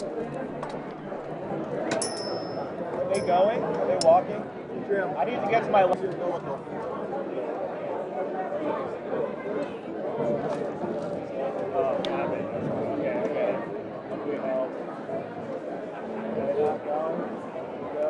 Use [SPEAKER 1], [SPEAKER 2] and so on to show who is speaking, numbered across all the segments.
[SPEAKER 1] Are they going? Are they walking?
[SPEAKER 2] Jim.
[SPEAKER 1] I need to get to my left. Oh, got it. Okay, I get it. We help. Okay, not going. Go.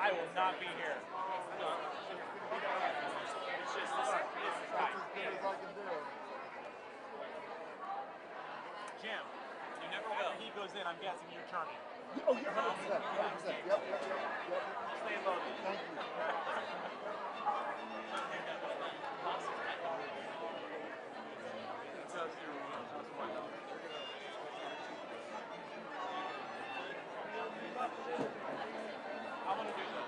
[SPEAKER 1] I will not be here. It's just this is tight. Jim, you never will. He goes in, I'm guessing you're turning.
[SPEAKER 2] Oh, yeah, 100%. 100%. Yep.
[SPEAKER 1] Stay low.
[SPEAKER 2] Thank you.
[SPEAKER 1] I want to do this.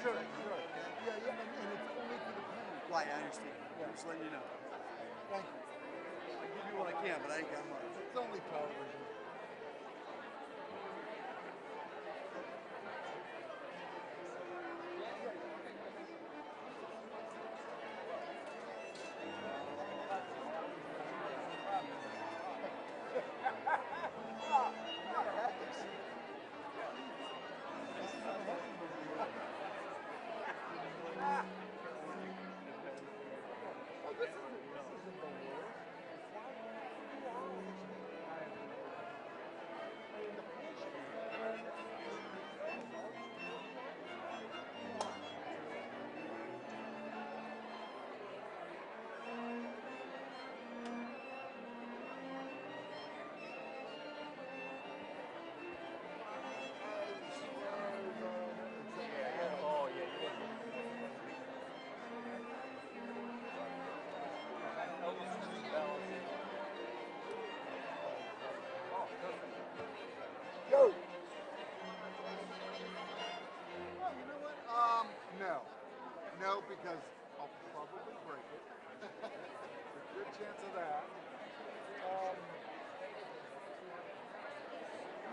[SPEAKER 2] Sure. Yeah, and it's only for the parents.
[SPEAKER 3] Right, I understand. I'm just letting you know.
[SPEAKER 2] Thank you.
[SPEAKER 3] I give you what I can, but I ain't got much.
[SPEAKER 2] It's only television.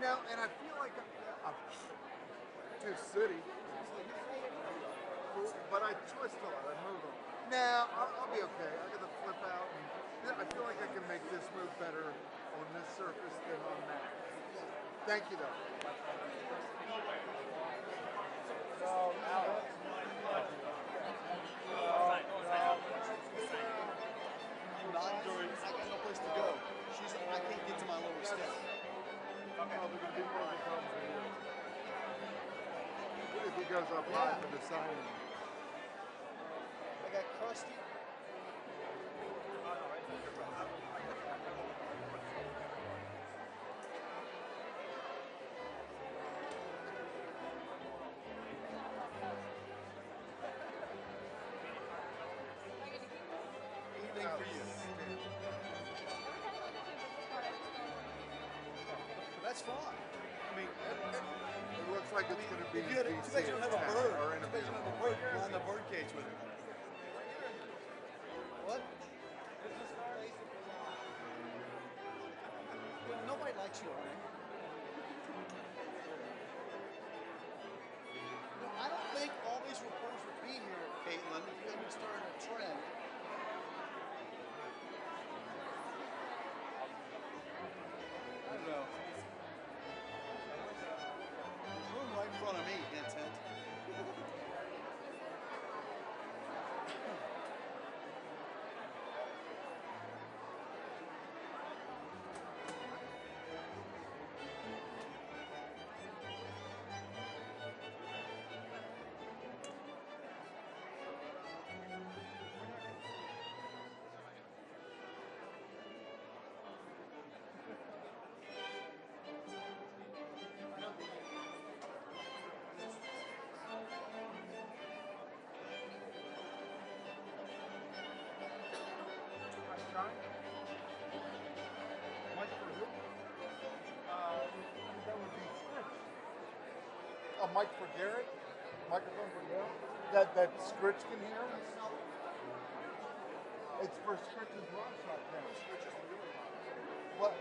[SPEAKER 2] Now, and I feel like I'm too city, but I twist a lot. I move them. Now I'll be okay. I got to flip out, and I feel like I can make this move better on this surface than on that. Thank you, though.
[SPEAKER 3] Not during, I got no place to go. I can't get to my lower step.
[SPEAKER 2] Probably gonna be more of a problem for you. If he goes up high for the signing.
[SPEAKER 3] I got crusty. Evening for you. That's fine. I mean,
[SPEAKER 2] It looks like it's going to be
[SPEAKER 3] if you had,
[SPEAKER 2] DC
[SPEAKER 3] too bad you don't have a bird.
[SPEAKER 2] or
[SPEAKER 3] Too bad you don't have a bird flying the bird cage with it. What? Well, nobody likes you, Arnie. No, I don't think all these reporters would be here, Caitlin, if you hadn't started a trend. I don't know. Room right in front of me, hint, hint.
[SPEAKER 2] A mic for Garrett? Microphone for Garrett? That Scritch can hear? It's for Scritch's run shot now. What?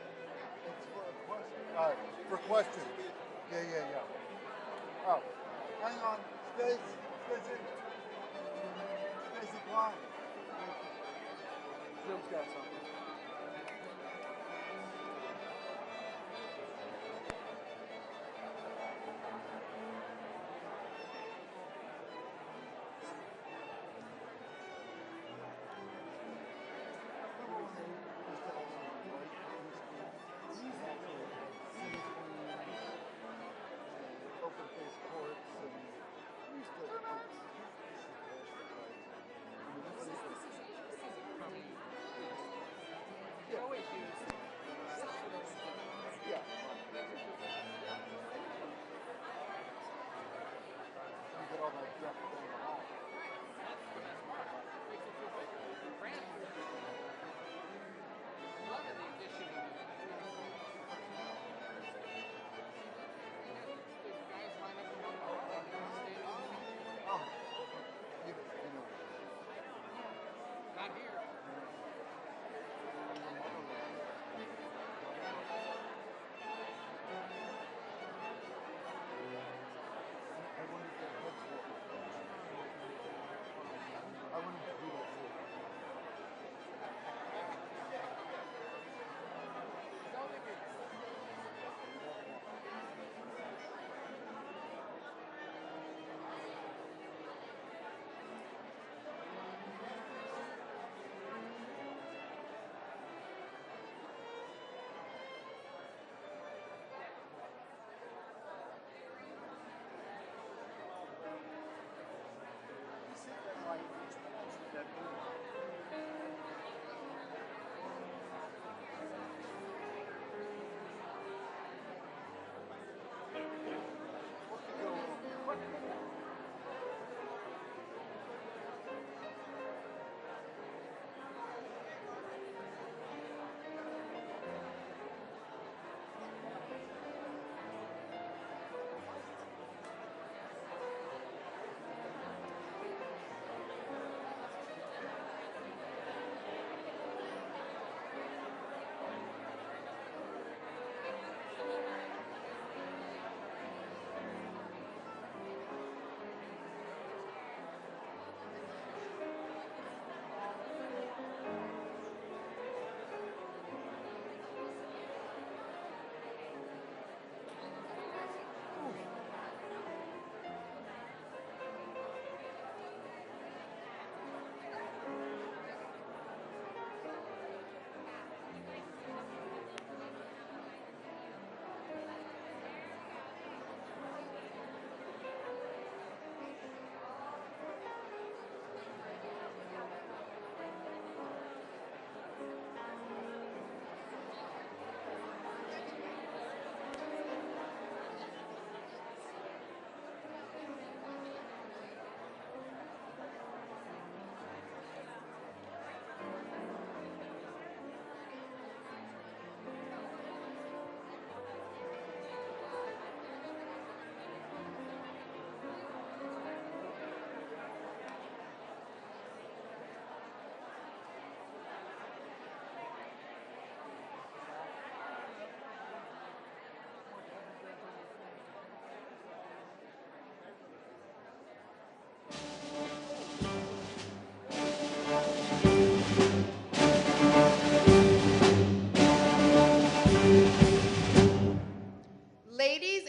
[SPEAKER 2] It's for a question. For questions. Yeah. Oh, hang on. Stacy Klein. Jim's got something.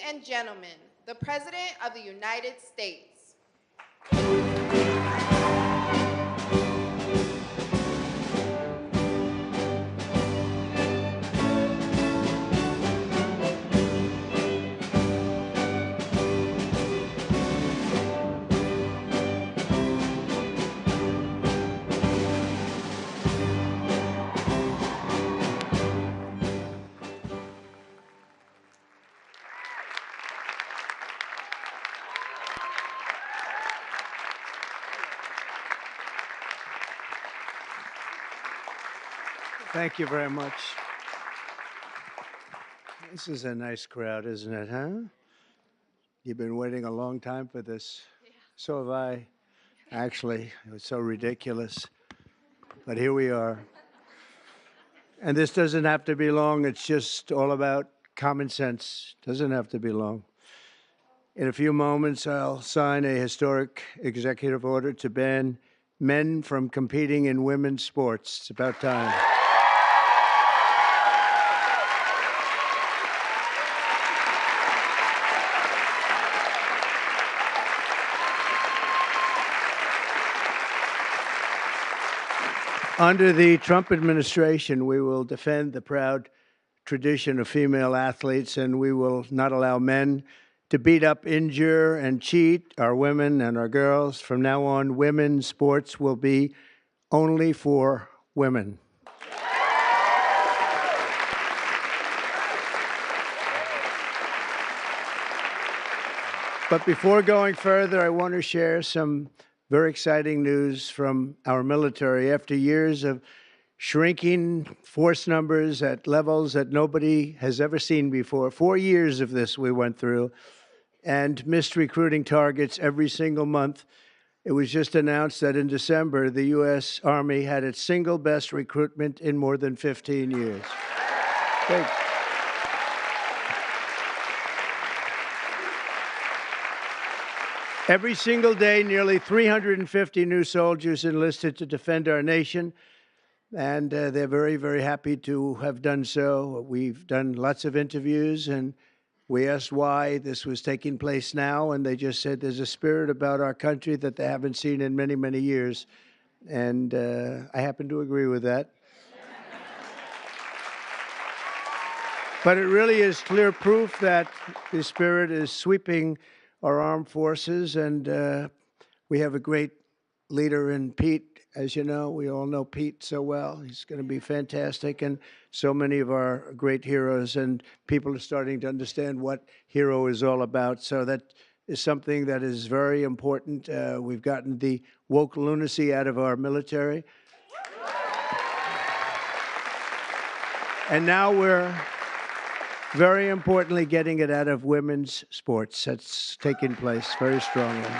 [SPEAKER 4] and gentlemen, the President of the United States.
[SPEAKER 5] Thank you very much. This is a nice crowd, isn't it, huh? You've been waiting a long time for this. Yeah. So have I. Actually, it was so ridiculous. But here we are. And this doesn't have to be long. It's just all about common sense. Doesn't have to be long. In a few moments, I'll sign a historic executive order to ban men from competing in women's sports. It's about time. Under the Trump administration, we will defend the proud tradition of female athletes, and we will not allow men to beat up, injure, and cheat our women and our girls. From now on, women's sports will be only for women. But before going further, I want to share some very exciting news from our military. After years of shrinking force numbers at levels that nobody has ever seen before, 4 years of this we went through, and missed recruiting targets every single month, it was just announced that in December, the U.S. Army had its single best recruitment in more than 15 years. Thanks. Every single day, nearly 350 new soldiers enlisted to defend our nation, and they're very, very happy to have done so. We've done lots of interviews, and we asked why this was taking place now, and they just said there's a spirit about our country that they haven't seen in many, many years, and I happen to agree with that. But it really is clear proof that the spirit is sweeping our armed forces, and we have a great leader in Pete. As you know, we all know Pete so well. He's going to be fantastic, and so many of our great heroes, and people are starting to understand what hero is all about. So that is something that is very important. We've gotten the woke lunacy out of our military. And now we're very importantly getting it out of women's sports. That's taking place very strongly.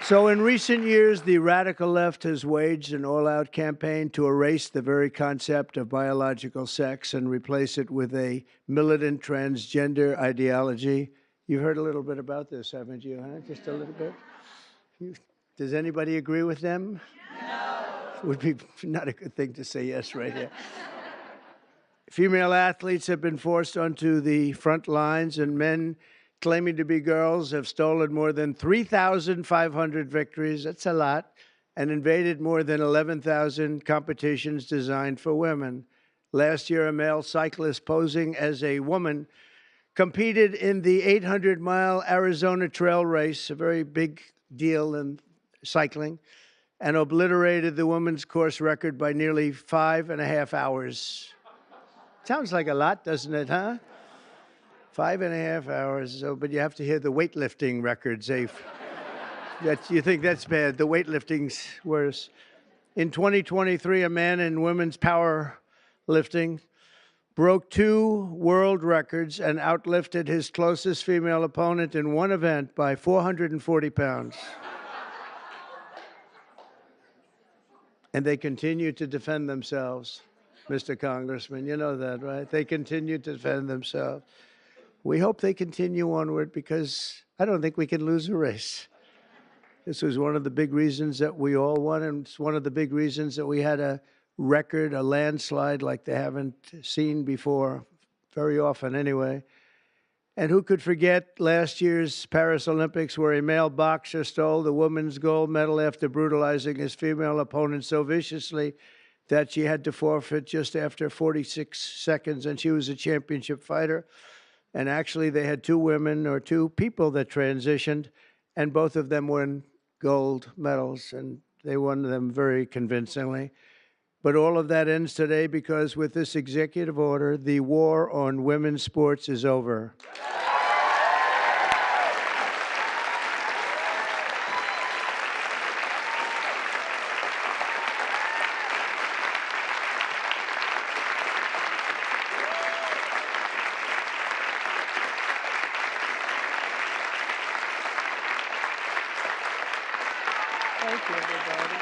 [SPEAKER 5] So in recent years, the radical left has waged an all-out campaign to erase the very concept of biological sex and replace it with a militant transgender ideology. You've heard a little bit about this, haven't you, huh? Just a little bit? Does anybody agree with them? No. Would be not a good thing to say yes right here. Female athletes have been forced onto the front lines, and men claiming to be girls have stolen more than 3,500 victories, that's a lot, and invaded more than 11,000 competitions designed for women. Last year, a male cyclist posing as a woman competed in the 800-mile Arizona Trail Race, a very big deal in cycling, and obliterated the women's course record by nearly 5.5 hours. Sounds like a lot, doesn't it, huh? 5.5 hours, so, but you have to hear the weightlifting records. You think that's bad. The weightlifting's worse. In 2023, a man in women's powerlifting broke 2 world records and outlifted his closest female opponent in one event by 440 pounds. And they continue to defend themselves. Mr. Congressman, you know that, right? They continue to defend themselves. We hope they continue onward because I don't think we can lose a race. This was one of the big reasons that we all won, and it's one of the big reasons that we had a record, a landslide like they haven't seen before. very often anyway. And who could forget last year's Paris Olympics where a male boxer stole the women's gold medal after brutalizing his female opponent so viciously that she had to forfeit just after 46 seconds, and she was a championship fighter. And actually, they had two women or two people that transitioned, and both of them won gold medals, and they won them very convincingly. But all of that ends today because with this executive order, the war on women's sports is over. Thank you, everybody.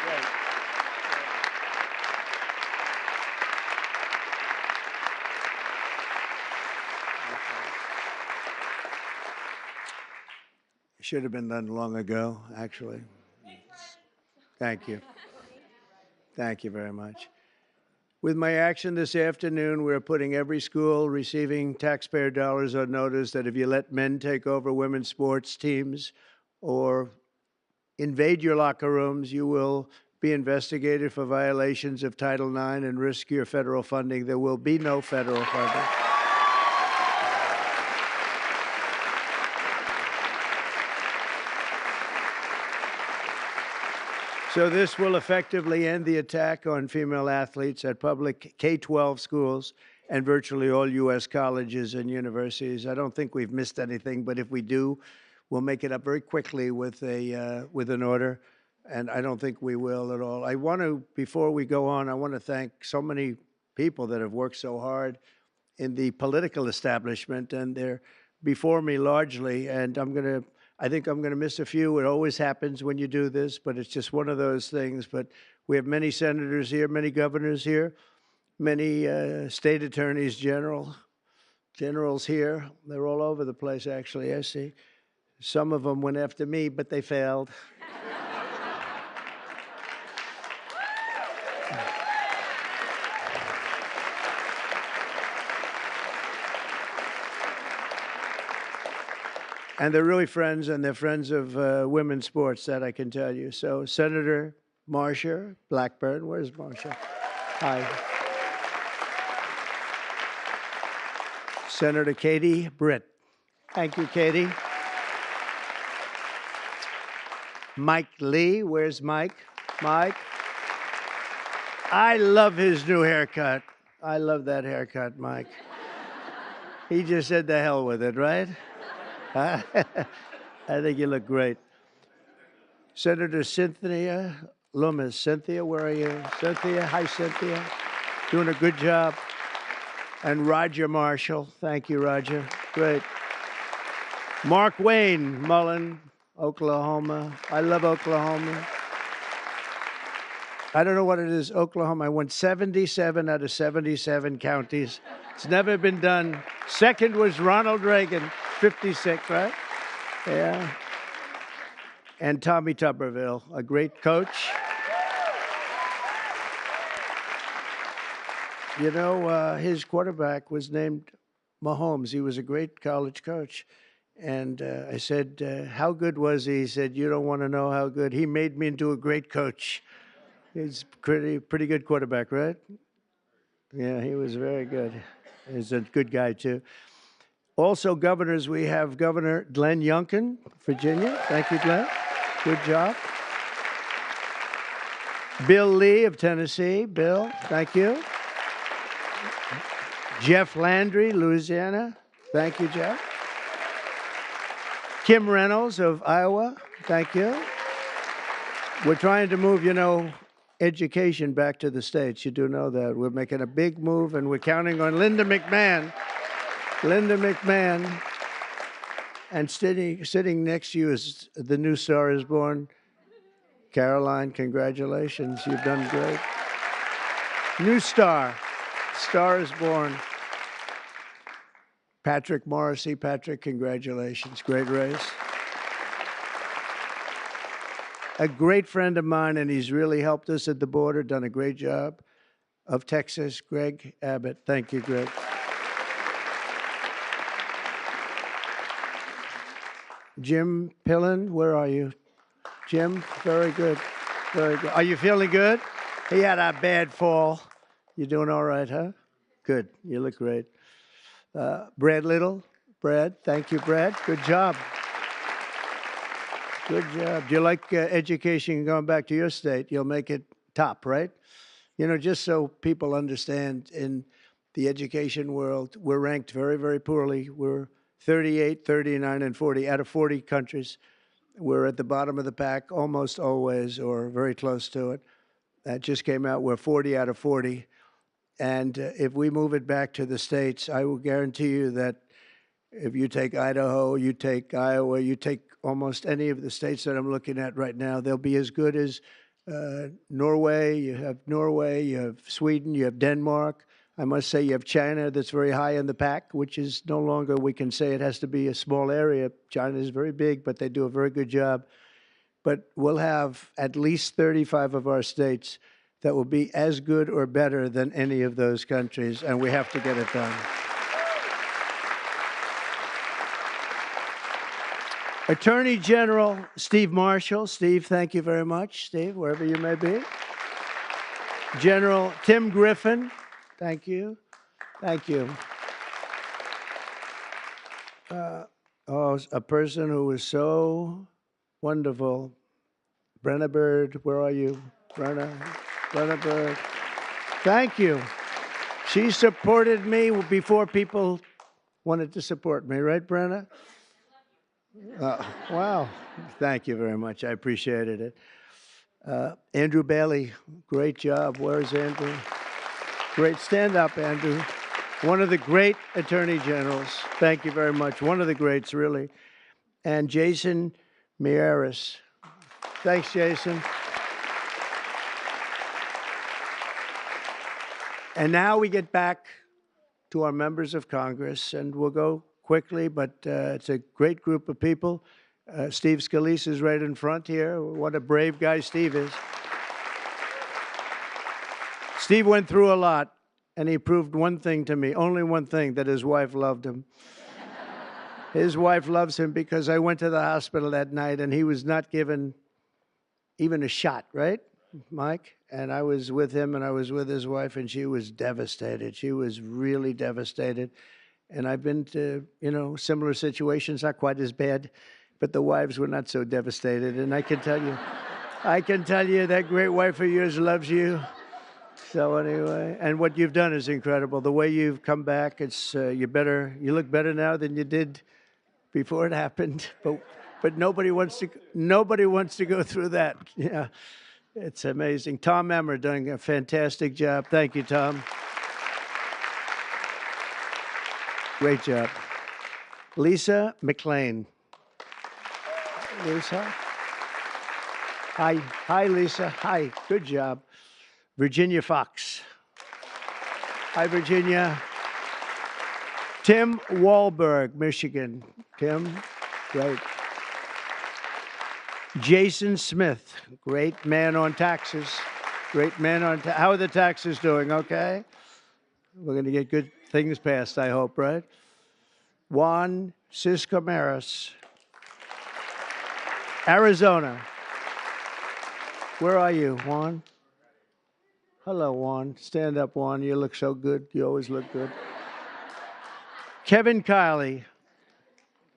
[SPEAKER 5] Great. It should have been done long ago, actually. Thank you. Thank you very much. With my action this afternoon, we're putting every school receiving taxpayer dollars on notice that if you let men take over women's sports teams or invade your locker rooms, you will be investigated for violations of Title IX and risk your federal funding. There will be no federal funding. So this will effectively end the attack on female athletes at public K-12 schools and virtually all U.S. colleges and universities. I don't think we've missed anything, but if we do, we'll make it up very quickly with an order, and I don't think we will at all. I want to, before we go on, I want to thank so many people that have worked so hard in the political establishment, and they're before me largely, and I think I'm going to miss a few. It always happens when you do this, but it's just one of those things. But we have many senators here, many governors here, many state attorneys generals here. They're all over the place, actually, I see. Some of them went after me, but they failed. And they're really friends, and they're friends of women's sports, that I can tell you. So Senator Marsha Blackburn, where's Marsha? Hi. Senator Katie Britt. Thank you, Katie. Mike Lee, where's Mike? Mike. I love his new haircut. I love that haircut, Mike. He just said the hell with it, right? I think you look great. Senator Cynthia Loomis. Cynthia, where are you? Cynthia, hi, Cynthia. Doing a good job. And Roger Marshall. Thank you, Roger. Great. Mark Wayne Mullen, Oklahoma. I love Oklahoma. I don't know what it is, Oklahoma. I won 77 out of 77 counties. It's never been done. Second was Ronald Reagan. 56, right? Yeah. And Tommy Tuberville, a great coach. You know, his quarterback was named Mahomes. He was a great college coach. And I said, how good was he? He said, you don't want to know how good. He made me into a great coach. He's pretty good quarterback, right? Yeah, he was very good. He's a good guy, too. Also, governors, we have Governor Glenn Youngkin, Virginia. Thank you, Glenn. Good job. Bill Lee of Tennessee. Bill, thank you. Jeff Landry, Louisiana. Thank you, Jeff. Kim Reynolds of Iowa. Thank you. We're trying to move, you know, education back to the states. You do know that. We're making a big move, and we're counting on Linda McMahon. Linda McMahon, and sitting next to you is the new Star is Born. Caroline, congratulations. You've done great. New star. Star is Born. Patrick Morrissey. Patrick, congratulations. Great race. a great friend of mine, and he's really helped us at the border, done a great job, of Texas, Greg Abbott. Thank you, Greg. Jim Pillen, where are you? Jim, very good. Very good. Are you feeling good? He had a bad fall. You doing all right, huh? Good. You look great. Brad Little. Brad, thank you, Brad. Good job. Good job. Do you like education going back to your state? You'll make it top, right? You know, just so people understand, in the education world, we're ranked very, very poorly. We're 38, 39, and 40 out of 40 countries. We're at the bottom of the pack almost always, or very close to it. That just came out. We're 40 out of 40. And if we move it back to the states, I will guarantee you that if you take Idaho, you take Iowa, you take almost any of the states that I'm looking at right now, they'll be as good as Norway. You have Sweden, you have Denmark. I must say you have China that's very high in the pack, which is no longer, we can say it has to be a small area. China is very big, but they do a very good job. But we'll have at least 35 of our states that will be as good or better than any of those countries, and we have to get it done. Attorney General Steve Marshall. Steve, thank you very much. Steve, wherever you may be. General Tim Griffin. Thank you. Thank you. A person who was so wonderful. Brenna Bird, where are you? Brenna Bird. Thank you. She supported me before people wanted to support me, right, Brenna? Wow. Thank you very much. I appreciated it. Andrew Bailey, great job. Where's Andrew? Great. Stand up, Andrew. One of the great attorney generals. Thank you very much. One of the greats, really. And Jason Miyares. Thanks, Jason. And now we get back to our members of Congress, and we'll go quickly, but it's a great group of people. Steve Scalise is right in front here. What a brave guy Steve is. Steve went through a lot, and he proved one thing to me, only one thing, that his wife loved him. His wife loves him because I went to the hospital that night, and he was not given even a shot, right, Mike? And I was with him, and I was with his wife, and she was devastated. She was really devastated. And I've been to, similar situations, not quite as bad, but the wives were not so devastated. And I can tell you that great wife of yours loves you. So anyway, and what you've done is incredible. The way you've come back, it's you look better now than you did before it happened. But nobody wants to go through that. Yeah, it's amazing. Tom Emmer doing a fantastic job. Thank you, Tom. Great job. Lisa McLean. Lisa. Hi, Lisa. Hi. Good job. Virginia Fox. Hi, Virginia. Tim Wahlberg, Michigan. Tim, great. Jason Smith, great man on taxes. Great man on taxes. How are the taxes doing? Okay? We're going to get good things passed, I hope, right? Juan Ciscomaris, Arizona. Where are you, Juan? Hello, Juan. Stand up, Juan. You look so good. You always look good. Kevin Kiley.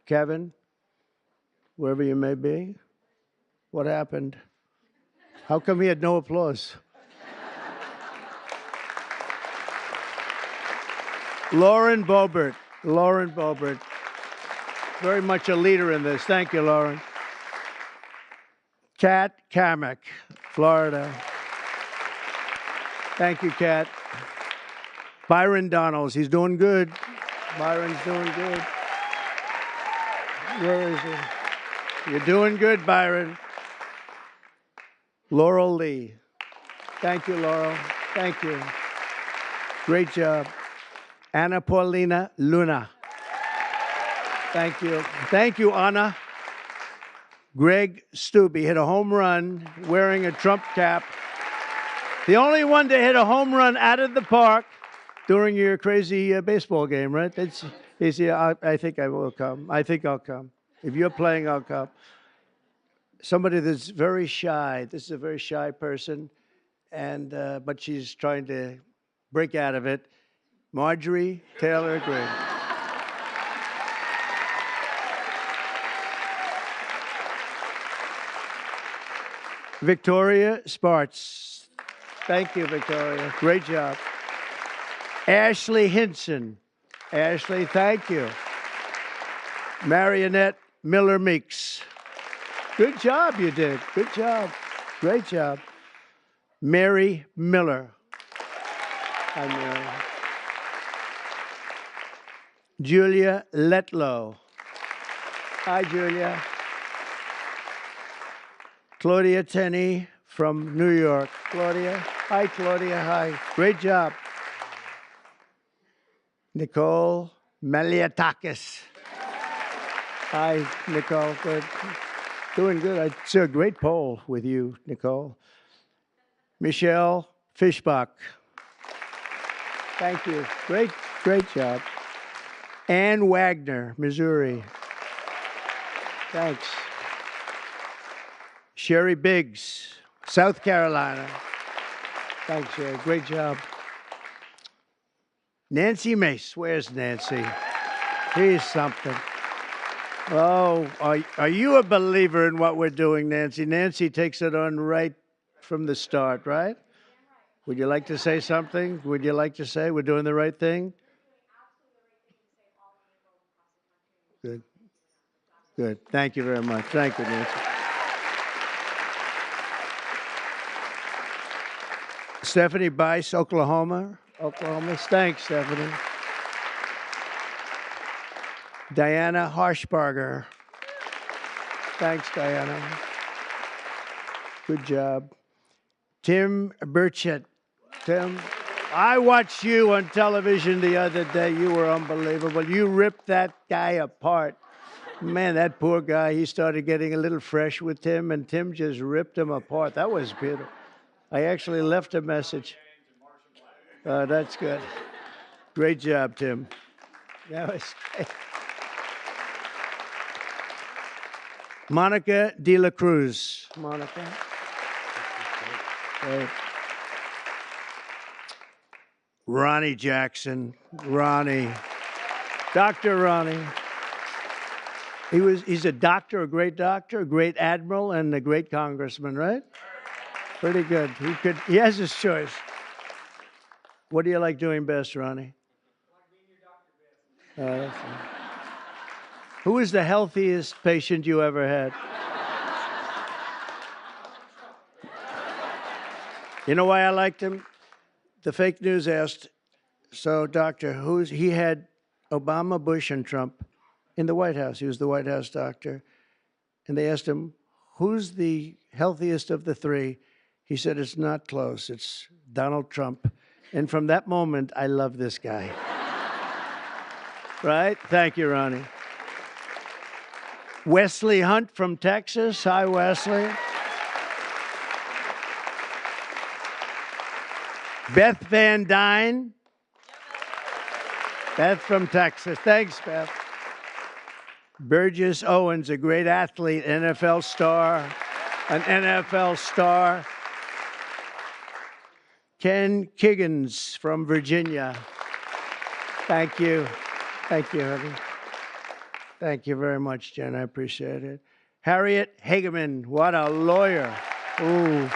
[SPEAKER 5] Kevin, wherever you may be. What happened? How come he had no applause? Lauren Boebert. Lauren Boebert. Very much a leader in this. Thank you, Lauren. Kat Kamek, Florida. Thank you, Kat. Byron Donalds. He's doing good. Byron's doing good. Where is he? You're doing good, Byron. Laurel Lee. Thank you, Laurel. Thank you. Great job. Anna Paulina Luna. Thank you. Thank you, Anna. Greg Stubbe hit a home run wearing a Trump cap. The only one to hit a home run out of the park during your crazy baseball game, right? I think I will come. I think I'll come. If you're playing, I'll come. Somebody that's very shy. This is a very shy person, and but she's trying to break out of it. Marjorie Taylor Greene. Victoria Sparts. Thank you, Victoria. Great job. Ashley Hinson. Ashley, thank you. Marionette Miller Meeks. Good job you did. Good job. Great job. Mary Miller. Hi, Mary. Julia Letlow. Hi, Julia. Claudia Tenney from New York. Claudia. Hi, Claudia. Hi. Great job. Nicole Maliatakis. Hi, Nicole. Good. Doing good. I see a great poll with you, Nicole. Michelle Fishbach. Thank you. Great job. Ann Wagner, Missouri. Thanks. Sherry Biggs, South Carolina. Thanks, Sherry. Great job. Nancy Mace. Where's Nancy? Here's something. Oh, are you a believer in what we're doing, Nancy? Nancy takes it on right from the start, right? Would you like to say something? Would you like to say we're doing the right thing? Good. Good. Thank you very much. Thank you, Nancy. Stephanie Bice, Oklahoma. Thanks, Stephanie. Diana Harshbarger. Thanks, Diana. Good job. Tim Burchett. Tim, I watched you on television the other day. You were unbelievable. You ripped that guy apart. Man, that poor guy, he started getting a little fresh with Tim, and Tim just ripped him apart. That was beautiful. I actually left a message. That's good. Great job, Tim. That was great. Monica De La Cruz. Monica. Great. Ronnie Jackson. Ronnie. Dr. Ronnie. He's a doctor, a great admiral, and a great congressman, right? Pretty good. He has his choice. What do you like doing best, Ronnie? I like being your doctor best. Who is the healthiest patient you ever had? You know why I liked him? The fake news asked, so doctor, he had Obama, Bush, and Trump in the White House. He was the White House doctor. And they asked him, who's the healthiest of the three? He said, it's not close. It's Donald Trump. And from that moment, I love this guy. Right? Thank you, Ronnie. Wesley Hunt from Texas. Hi, Wesley. Beth Van Dyne. Beth from Texas. Thanks, Beth. Burgess Owens, a great athlete, an NFL star. Ken Kiggins from Virginia. Thank you. Thank you, honey. Thank you very much, Jen. I appreciate it. Harriet Hageman, what a lawyer. Ooh.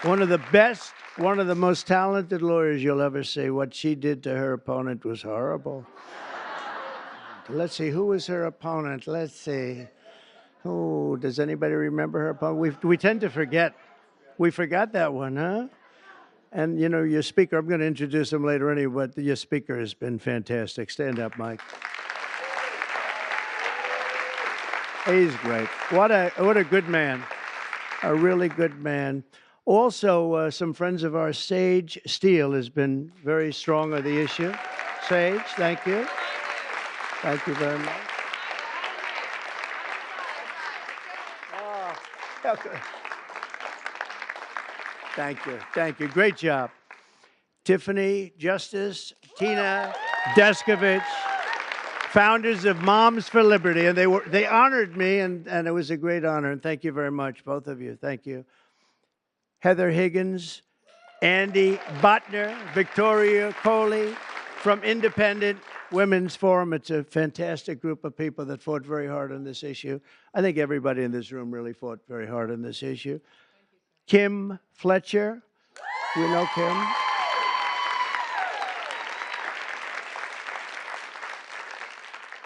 [SPEAKER 5] One of the best, one of the most talented lawyers you'll ever see. What she did to her opponent was horrible. Let's see, who was her opponent? Let's see. Oh, does anybody remember her opponent? We tend to forget. We forgot that one, huh? And, you know, your speaker, I'm going to introduce him later anyway, but your speaker has been fantastic. Stand up, Mike. He's great. What a good man. A really good man. Also, some friends of ours, Sage Steele, has been very strong on the issue. Sage, thank you. Thank you very much. Okay. Thank you. Thank you. Great job. Tiffany Justice, Tina Deskovich, founders of Moms for Liberty, and they honored me, and it was a great honor. And thank you very much, both of you. Thank you. Heather Higgins, Andy Botner, Victoria Coley from Independent Women's Forum. It's a fantastic group of people that fought very hard on this issue. I think everybody in this room really fought very hard on this issue. Kim Fletcher, we know Kim.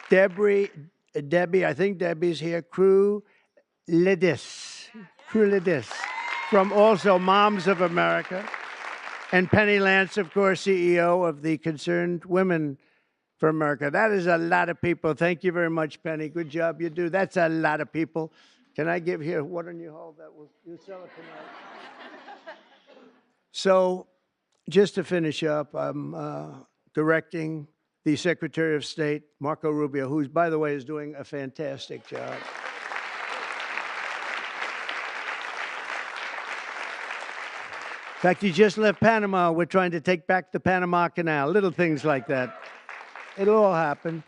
[SPEAKER 5] Debbie, I think Debbie's here. Crew Ledis from also Moms of America. And Penny Lance, of course, CEO of the Concerned Women for America. That is a lot of people. Thank you very much, Penny. Good job you do. That's a lot of people. Can I give here? Why don't you hold that? You sell it tonight. So just to finish up, I'm directing the Secretary of State, Marco Rubio, who, by the way, is doing a fantastic job. In fact, he just left Panama. We're trying to take back the Panama Canal, little things like that. It'll all happen.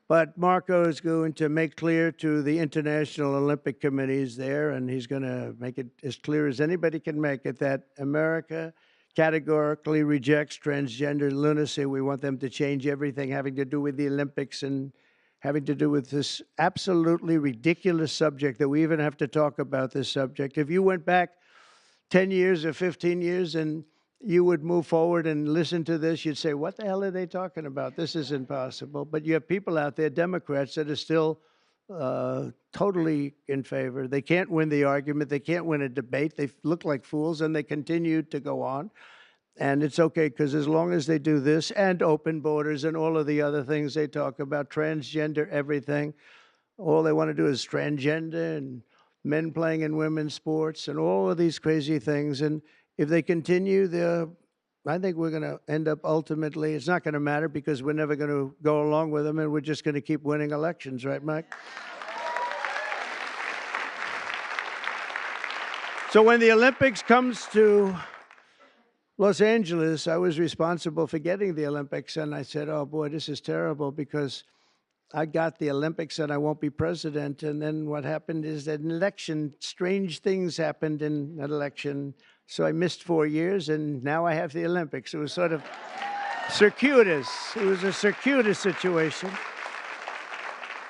[SPEAKER 5] But Marco is going to make clear to the International Olympic Committees there, and he's going to make it as clear as anybody can make it, that America categorically rejects transgender lunacy. We want them to change everything having to do with the Olympics and having to do with this absolutely ridiculous subject that we even have to talk about this subject. If you went back 10 years or 15 years and you would move forward and listen to this, you'd say, what the hell are they talking about? This is impossible. But you have people out there, Democrats, that are still totally in favor. They can't win the argument. They can't win a debate. They look like fools, and they continue to go on. And it's okay, because as long as they do this and open borders and all of the other things they talk about, transgender everything, all they want to do is transgender and men playing in women's sports and all of these crazy things. And if they continue, I think we're going to end up ultimately, it's not going to matter because we're never going to go along with them, and we're just going to keep winning elections, right, Mike? So when the Olympics comes to Los Angeles, I was responsible for getting the Olympics, and I said, oh boy, this is terrible because I got the Olympics and I won't be president. And then what happened is that an election, strange things happened in an election. So I missed 4 years, and now I have the Olympics. It was sort of circuitous. It was a circuitous situation.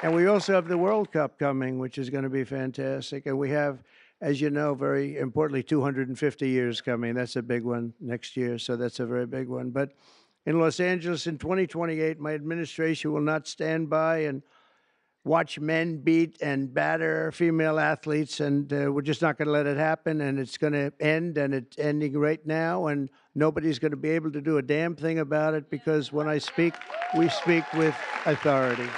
[SPEAKER 5] And we also have the World Cup coming, which is going to be fantastic. And we have, as you know, very importantly, 250 years coming. That's a big one next year, so that's a very big one. But in Los Angeles in 2028, my administration will not stand by and watch men beat and batter female athletes, and we're just not going to let it happen, and it's going to end, and it's ending right now, and nobody's going to be able to do a damn thing about it, because when I speak, we speak with authority.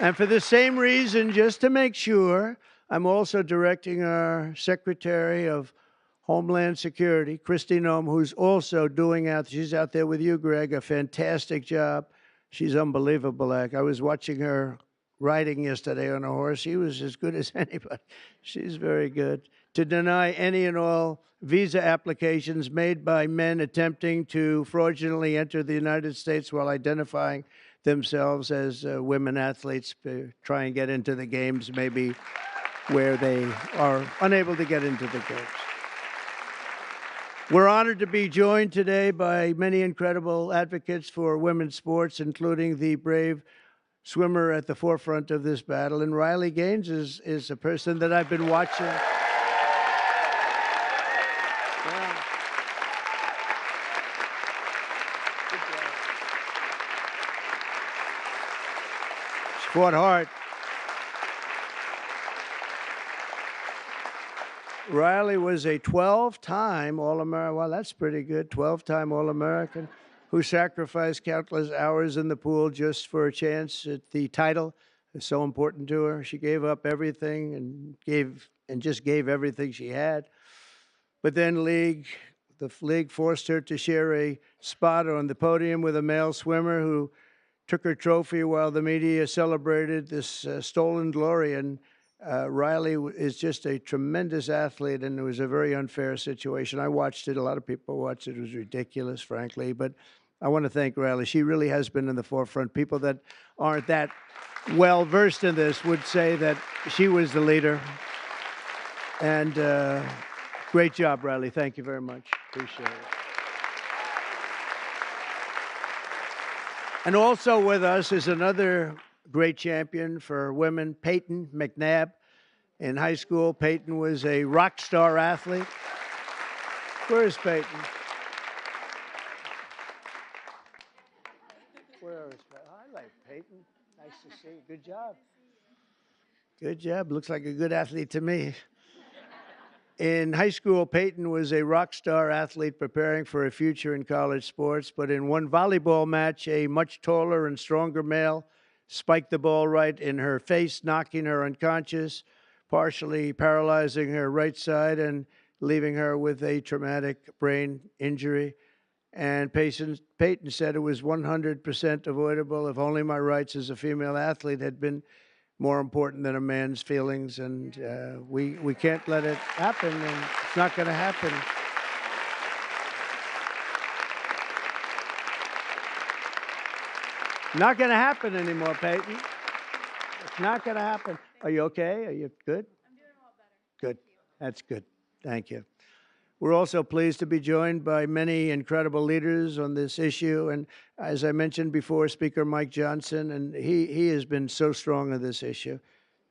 [SPEAKER 5] And for the same reason, just to make sure, I'm also directing our Secretary of Homeland Security, Kristi Noem, who's also doing she's out there with you, Greg, a fantastic job. She's unbelievable. I was watching her riding yesterday on a horse. She was as good as anybody. She's very good. To deny any and all visa applications made by men attempting to fraudulently enter the United States while identifying themselves as women athletes, try and get into the games, maybe where they are unable to get into the games. We're honored to be joined today by many incredible advocates for women's sports, including the brave swimmer at the forefront of this battle. And Riley Gaines is a person that I've been watching. Yeah. Good job. She fought hard. Riley was a 12-time All-American. Well, that's pretty good. 12-time All-American who sacrificed countless hours in the pool just for a chance at the title. It's so important to her. She gave up everything and just gave everything she had. But then the league forced her to share a spot on the podium with a male swimmer who took her trophy while the media celebrated this stolen glory. And Riley is just a tremendous athlete, and it was a very unfair situation. I watched it. A lot of people watched it. It was ridiculous, frankly. But I want to thank Riley. She really has been in the forefront. People that aren't that well versed in this would say that she was the leader. And great job, Riley. Thank you very much. Appreciate it. And also with us is another great champion for women, Peyton McNabb. In high school, Peyton was a rock star athlete. Where is Peyton? Where is Peyton? I like Peyton. Nice to see you. Good job. Good job. Looks like a good athlete to me. In high school, Peyton was a rock star athlete preparing for a future in college sports, but in one volleyball match, a much taller and stronger male spiked the ball right in her face, knocking her unconscious, partially paralyzing her right side and leaving her with a traumatic brain injury. And Peyton said it was 100% avoidable if only my rights as a female athlete had been more important than a man's feelings, and we can't let it happen, and it's not going to happen. Not going to happen anymore, Peyton. It's not going to happen. Are you okay? Are you good?
[SPEAKER 6] I'm doing a lot better.
[SPEAKER 5] Good. That's good. Thank you. We're also pleased to be joined by many incredible leaders on this issue. And as I mentioned before, Speaker Mike Johnson, and he has been so strong on this issue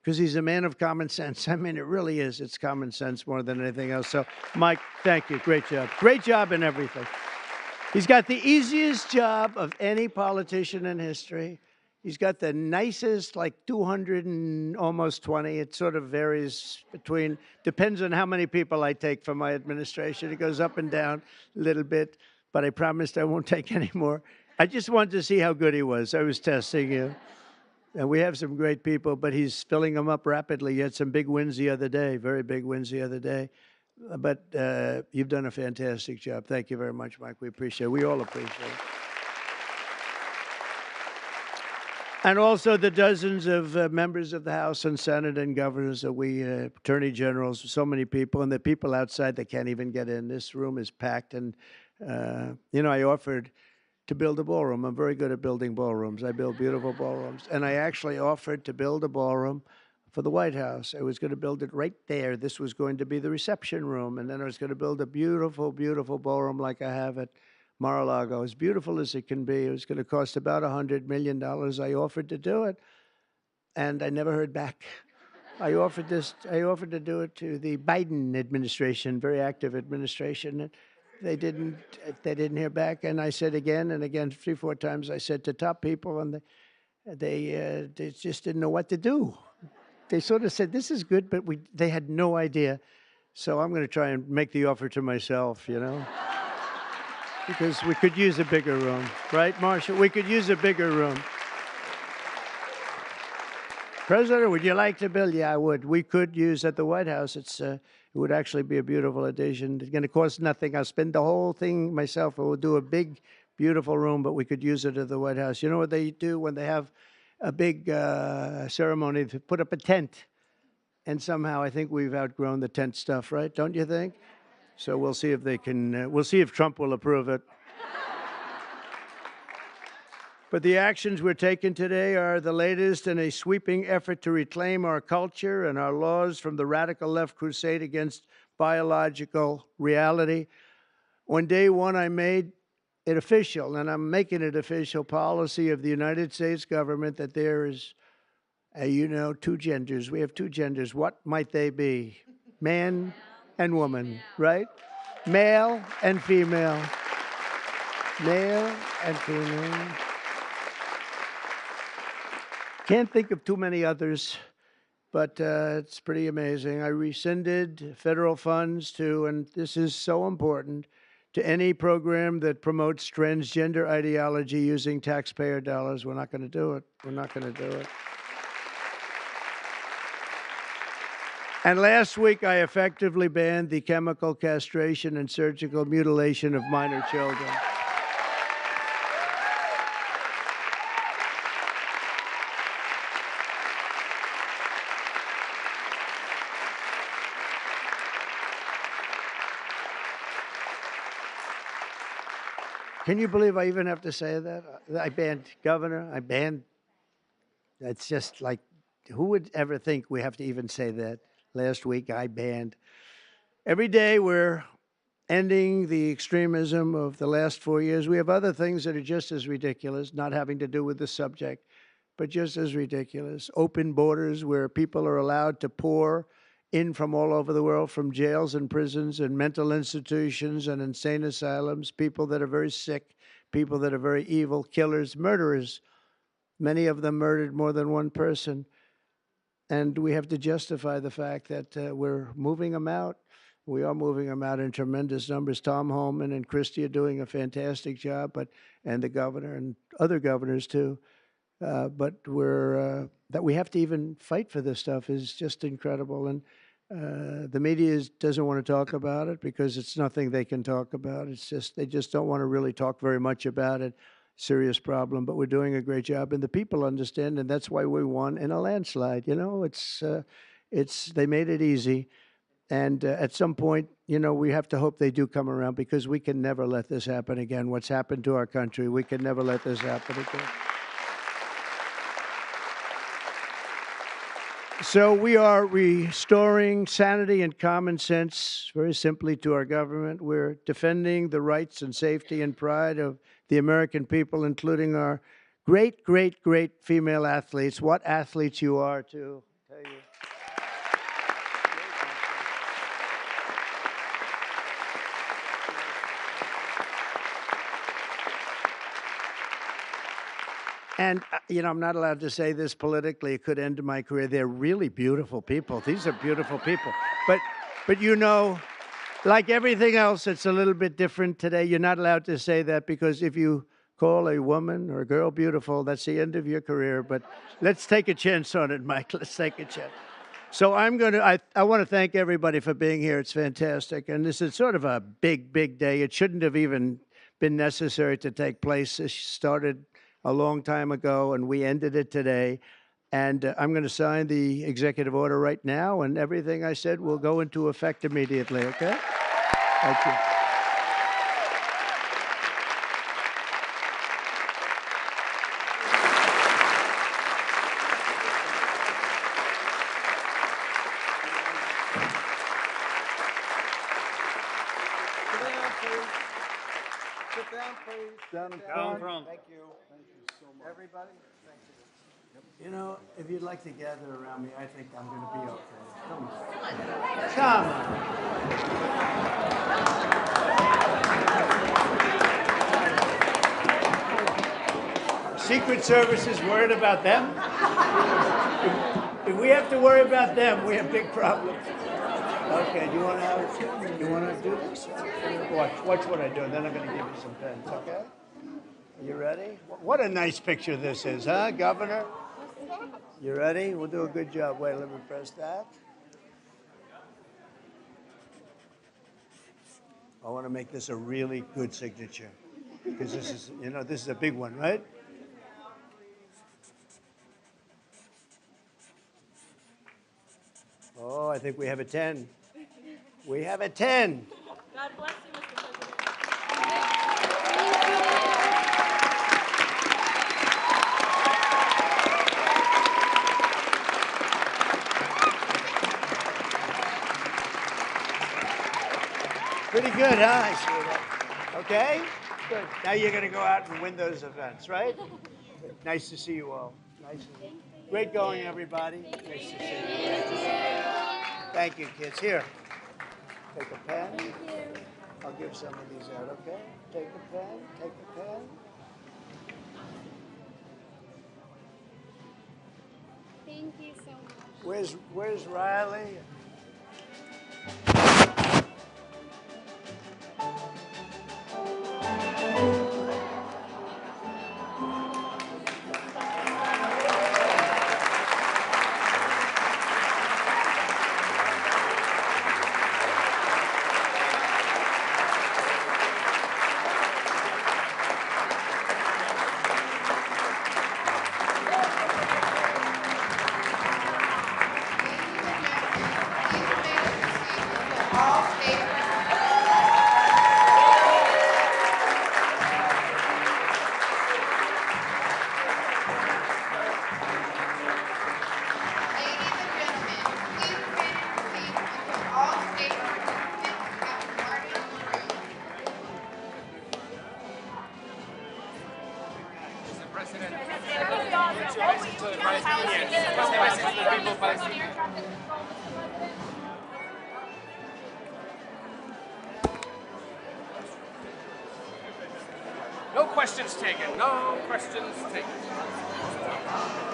[SPEAKER 5] because he's a man of common sense. I mean, it really is. It's common sense more than anything else. So, Mike, thank you. Great job. Great job in everything. He's got the easiest job of any politician in history. He's got the nicest, like 200 and almost 20. It sort of varies between, depends on how many people I take from my administration. It goes up and down a little bit, but I promised I won't take any more. I just wanted to see how good he was. I was testing you. And we have some great people, but he's filling them up rapidly. He had some big wins the other day, very big wins the other day. But you've done a fantastic job. Thank you very much, Mike. We appreciate it. We all appreciate it. And also the dozens of members of the House and Senate and governors that attorney generals, so many people, and the people outside that can't even get in. This room is packed. And, I offered to build a ballroom. I'm very good at building ballrooms. I build beautiful ballrooms. And I actually offered to build a ballroom for the White House. I was going to build it right there. This was going to be the reception room. And then I was going to build a beautiful, beautiful ballroom like I have at Mar-a-Lago, as beautiful as it can be. It was going to cost about $100 million. I offered to do it, and I never heard back. I offered to do it to the Biden administration, very active administration, and they didn't hear back. And I said again and again, 3-4 times, I said to top people, and they just didn't know what to do. They sort of said, this is good, but they had no idea. So I'm going to try and make the offer to myself, because we could use a bigger room. Right, Marshall? We could use a bigger room. President, would you like to build? Yeah, I would. We could use at the White House. It would actually be a beautiful addition. It's going to cost nothing. I'll spend the whole thing myself. We'll do a big, beautiful room, but we could use it at the White House. You know what they do when they have a big ceremony? They put up a tent. And somehow I think we've outgrown the tent stuff, right? Don't you think? So we'll see if they can, we'll see if Trump will approve it. But the actions we're taking today are the latest in a sweeping effort to reclaim our culture and our laws from the radical left crusade against biological reality. On day one, I made it official, and I'm making it official policy of the United States government that there is, two genders. We have two genders. What might they be? Man and woman, right? Male and female. Male and female. Can't think of too many others, but it's pretty amazing. I rescinded federal funds to, and this is so important, to any program that promotes transgender ideology using taxpayer dollars. We're not going to do it. We're not going to do it. And last week, I effectively banned the chemical castration and surgical mutilation of minor children. Can you believe I even have to say that? I banned governor. I banned. That's just like, who would ever think we have to even say that? Last week I banned. Every day we're ending the extremism of the last 4 years. We have other things that are just as ridiculous, not having to do with the subject, but just as ridiculous. Open borders where people are allowed to pour in from all over the world, from jails and prisons and mental institutions and insane asylums, people that are very sick, people that are very evil, killers, murderers. Many of them murdered more than one person. And we have to justify the fact that we're moving them out. We are moving them out in tremendous numbers. Tom Homan and Christie are doing a fantastic job, and the governor and other governors too. But that we have to even fight for this stuff is just incredible. And the media doesn't want to talk about it because it's nothing they can talk about. It's just they just don't want to really talk very much about it. Serious problem, but we're doing a great job, and the people understand, and that's why we won in a landslide. You know, they made it easy. And at some point, you know, we have to hope they do come around because we can never let this happen again. What's happened to our country, we can never let this happen again. So we are restoring sanity and common sense, very simply, to our government. We're defending the rights and safety and pride of the American people, including our great, great, great female athletes. What athletes you are, too, I tell you. And, you know, I'm not allowed to say this politically. It could end my career. They're really beautiful people. These are beautiful people. But you know, like everything else, it's a little bit different today. You're not allowed to say that because if you call a woman or a girl beautiful, that's the end of your career. But let's take a chance on it, Mike. Let's take a chance. So I want to thank everybody for being here. It's fantastic. And this is sort of a big, big day. It shouldn't have even been necessary to take place. This started a long time ago, and we ended it today. And I'm going to sign the executive order right now, and everything I said will go into effect immediately, okay? Thank you.
[SPEAKER 2] Sit down, please. Down in front. Thank you. Thank you so much. Everybody, thank you.
[SPEAKER 5] You know, if you'd like to gather around me, I think I'm going to be okay. Come on. Come on. Secret Service is worried about them. If we have to worry about them, we have big problems. Okay, do you want to do this? Watch what I do, and then I'm going to give you some pens, okay? Are you ready? What a nice picture this is, huh, Governor? You ready? We'll do a good job. Wait, let me press that. I want to make this a really good signature because this is, you know, this is a big one, right? Oh, I think we have a 10. We have a 10.
[SPEAKER 6] God bless you, Mr. President.
[SPEAKER 5] Pretty good, huh? I see that. Okay? Good. Now you're going to go out and win those events, right? Nice to see you all. Nice to see you. Great going, everybody. Nice to see you. Thank you, kids. Here. Take a pen.
[SPEAKER 6] Thank you.
[SPEAKER 5] I'll give some of these out, okay? Take a pen. Take a pen.
[SPEAKER 6] Thank you so much.
[SPEAKER 5] Where's Riley?
[SPEAKER 7] questions taken. No questions taken.